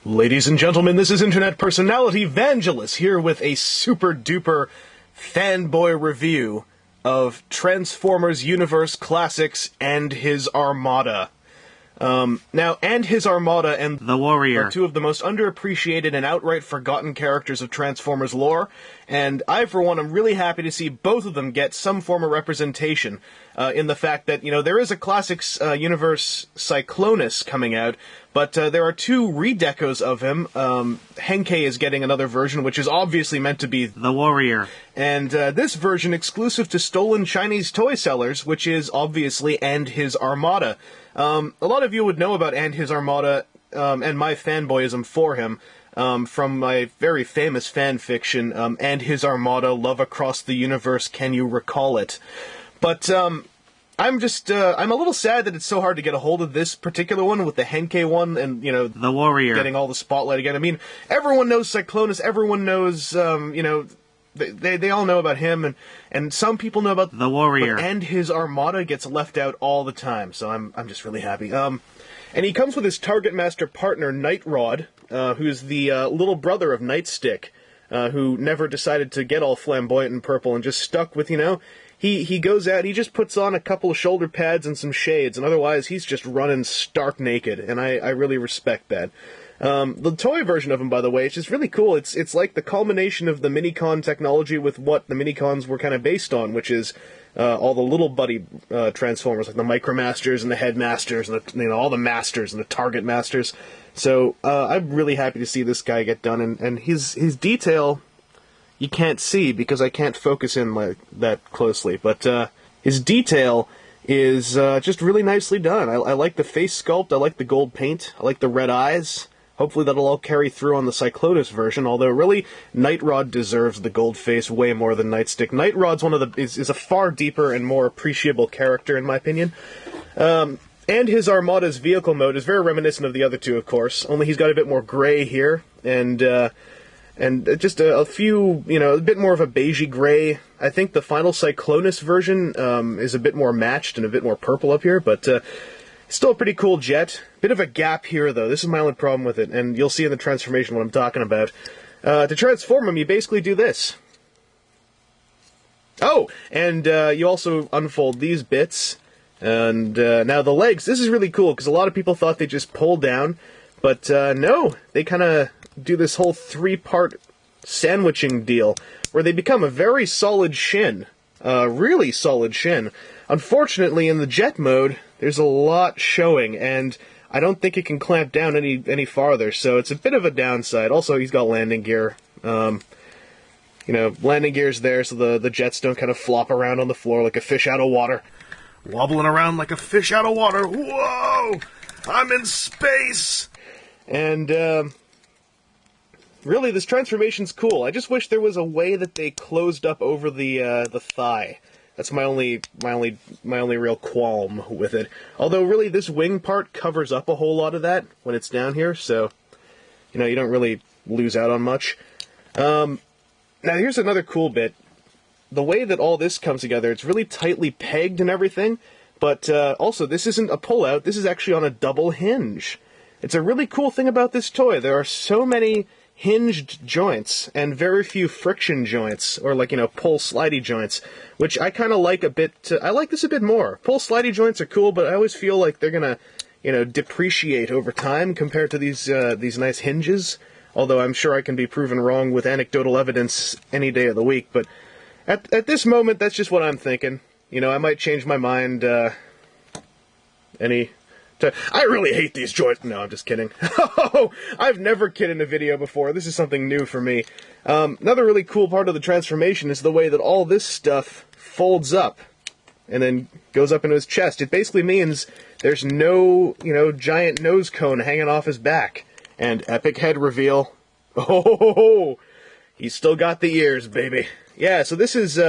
Ladies and gentlemen, this is internet personality Vangelus here with a super duper fanboy review of Transformers Universe Classics and His Armada. Now, and His Armada and The Warrior are two of the most underappreciated and outright forgotten characters of Transformers lore, and I, for one, am really happy to see both of them get some form of representation, in the fact that, there is a Classics Universe Cyclonus coming out, but there are two redecos of him. Henkei is getting another version, which is obviously meant to be The Warrior. And this version exclusive to stolen Chinese toy sellers, which is obviously And His Armada. A lot of you would know about And His Armada, and my fanboyism for him, from my very famous fan fiction, And His Armada, Love Across the Universe, Can You Recall It? But, I'm a little sad that it's so hard to get a hold of this particular one with the Henkei one and, The Warrior. getting all the spotlight again. I mean, everyone knows Cyclonus, everyone knows, they all know about him, and some people know about The Warrior. And His Armada gets left out all the time, so I'm just really happy. And he comes with his Target Master partner, Nightrod, who's the little brother of Nightstick, who never decided to get all flamboyant and purple and just stuck with, He goes out, he just puts on a couple of shoulder pads and some shades, and otherwise he's just running stark naked, and I really respect that. The toy version of him, by the way, is just really cool. It's like the culmination of the Minicon technology with what the Minicons were kind of based on, which is all the little buddy Transformers, like the Micromasters and the Headmasters, and all the Masters and the Target Masters. So I'm really happy to see this guy get done, and his detail you can't see because I can't focus in like that closely, but his detail is just really nicely done. I like the face sculpt, I like the gold paint, I like the red eyes. Hopefully that'll all carry through on the Cyclonus version, although really, Nightrod deserves the gold face way more than Nightstick. Nightrod's is a far deeper and more appreciable character, in my opinion. And His Armada's vehicle mode is very reminiscent of the other two, of course, only he's got a bit more gray here, and just a few, a bit more of a beigey gray. I think the final Cyclonus version is a bit more matched and a bit more purple up here, but still a pretty cool jet. Bit of a gap here, though. This is my only problem with it, and you'll see in the transformation what I'm talking about. To transform him, you basically do this. Oh, and you also unfold these bits, and now the legs. This is really cool, because a lot of people thought they just pulled down, but no, they kind of do this whole three-part sandwiching deal, where they become a very solid shin. Really solid shin. Unfortunately, in the jet mode, there's a lot showing, and I don't think it can clamp down any farther, so it's a bit of a downside. Also, he's got landing gear. Landing gear's there so the jets don't kind of flop around on the floor like a fish out of water. Wobbling around like a fish out of water. Whoa! I'm in space! And, really, this transformation's cool. I just wish there was a way that they closed up over the thigh. That's my only real qualm with it. Although, really, this wing part covers up a whole lot of that when it's down here, so, you don't really lose out on much. Now, here's another cool bit. The way that all this comes together, it's really tightly pegged and everything, but also, this isn't a pull-out, this is actually on a double hinge. It's a really cool thing about this toy. There are so many hinged joints and very few friction joints, or pull slidey joints, which I kind of like a bit. I like this a bit more. Pull slidey joints are cool, but I always feel like they're gonna depreciate over time compared to these nice hinges. Although I'm sure I can be proven wrong with anecdotal evidence any day of the week. But at this moment, that's just what I'm thinking. I might change my mind. I really hate these joints. No, I'm just kidding. I've never kidded in a video before. This is something new for me. Another really cool part of the transformation is the way that all this stuff folds up and then goes up into his chest. It basically means there's no, giant nose cone hanging off his back. And epic head reveal. Oh, he's still got the ears, baby. Yeah, so this is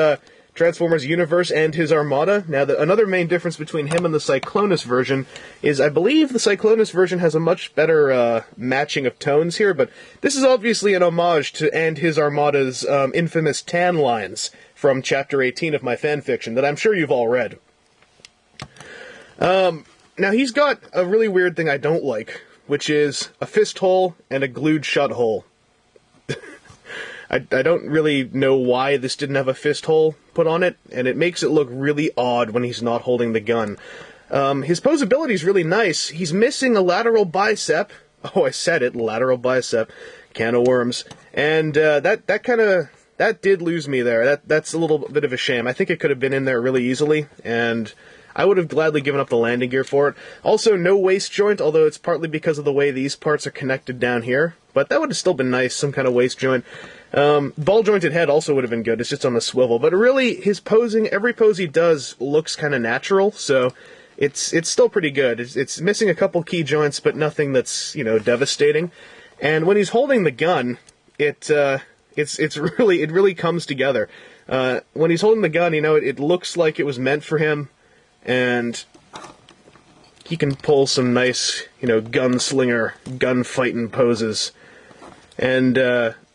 Transformers Universe and His Armada. Now, another main difference between him and the Cyclonus version is I believe the Cyclonus version has a much better matching of tones here, but this is obviously an homage to And His Armada's infamous tan lines from Chapter 18 of my fanfiction that I'm sure you've all read. Now, he's got a really weird thing I don't like which is a fist hole and a glued shut hole. I don't really know why this didn't have a fist hole put on it, and it makes it look really odd when he's not holding the gun. His posability is really nice. He's missing a lateral bicep. Oh, I said it, lateral bicep. Can of worms. And that did lose me there. That's a little bit of a shame. I think it could have been in there really easily, and I would have gladly given up the landing gear for it. Also, no waist joint, although it's partly because of the way these parts are connected down here. But that would have still been nice, some kind of waist joint. Ball-jointed head also would have been good. It's just on the swivel. But really, his posing, every pose he does looks kind of natural, so it's still pretty good. It's missing a couple key joints, but nothing that's, devastating. And when he's holding the gun, it really comes together. When he's holding the gun, it looks like it was meant for him, and he can pull some nice, gunslinger, gunfighting poses. And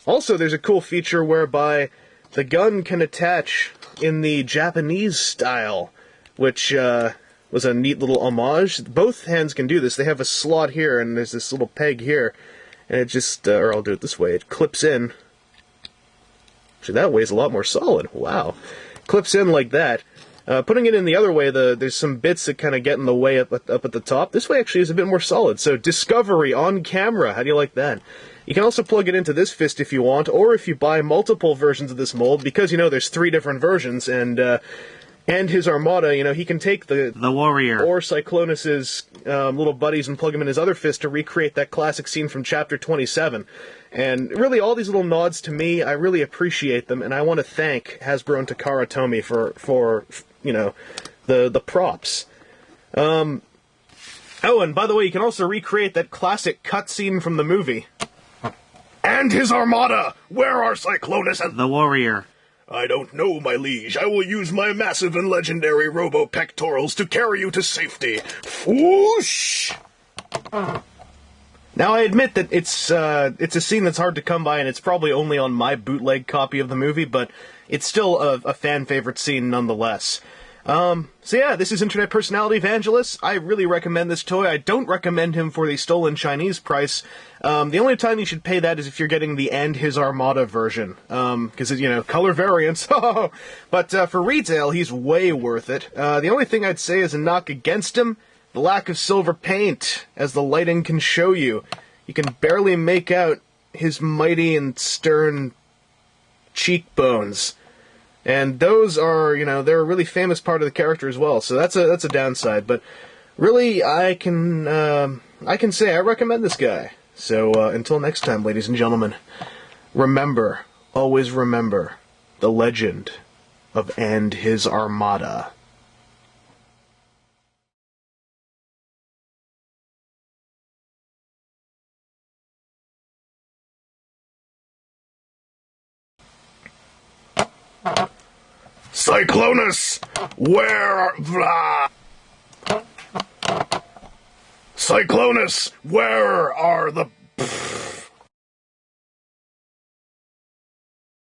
also, there's a cool feature whereby the gun can attach in the Japanese style, which was a neat little homage. Both hands can do this. They have a slot here, and there's this little peg here, and it just, or I'll do it this way, it clips in. Actually, that way's a lot more solid. Wow. Clips in like that. Putting it in the other way, there's some bits that kind of get in the way up at the top. This way actually is a bit more solid. So, Discovery on camera. How do you like that? You can also plug it into this fist if you want, or if you buy multiple versions of this mold, because, there's 3 different versions, and His Armada, he can take the Warrior or Cyclonus's little buddies and plug them in his other fist to recreate that classic scene from Chapter 27. And really, all these little nods to me, I really appreciate them, and I want to thank Hasbro and Takara Tomy for the props. Oh, and by the way, you can also recreate that classic cutscene from the movie. And His Armada! Where are Cyclonus and the Warrior? I don't know, my liege. I will use my massive and legendary robo-pectorals to carry you to safety. Whoosh! Now, I admit that it's a scene that's hard to come by, and it's probably only on my bootleg copy of the movie, but it's still a fan-favorite scene nonetheless. So yeah, this is Internet Personality Vangelus. I really recommend this toy. I don't recommend him for the stolen Chinese price. The only time you should pay that is if you're getting the And His Armada version. Because, color variants. But for retail, he's way worth it. The only thing I'd say is a knock against him, the lack of silver paint, as the lighting can show you. You can barely make out his mighty and stern cheekbones. And those are, they're a really famous part of the character as well, so that's a downside. But really, I can say I recommend this guy. So until next time, ladies and gentlemen, remember, always remember, the legend of And His Armada. Cyclonus, where are... Cyclonus, where are the...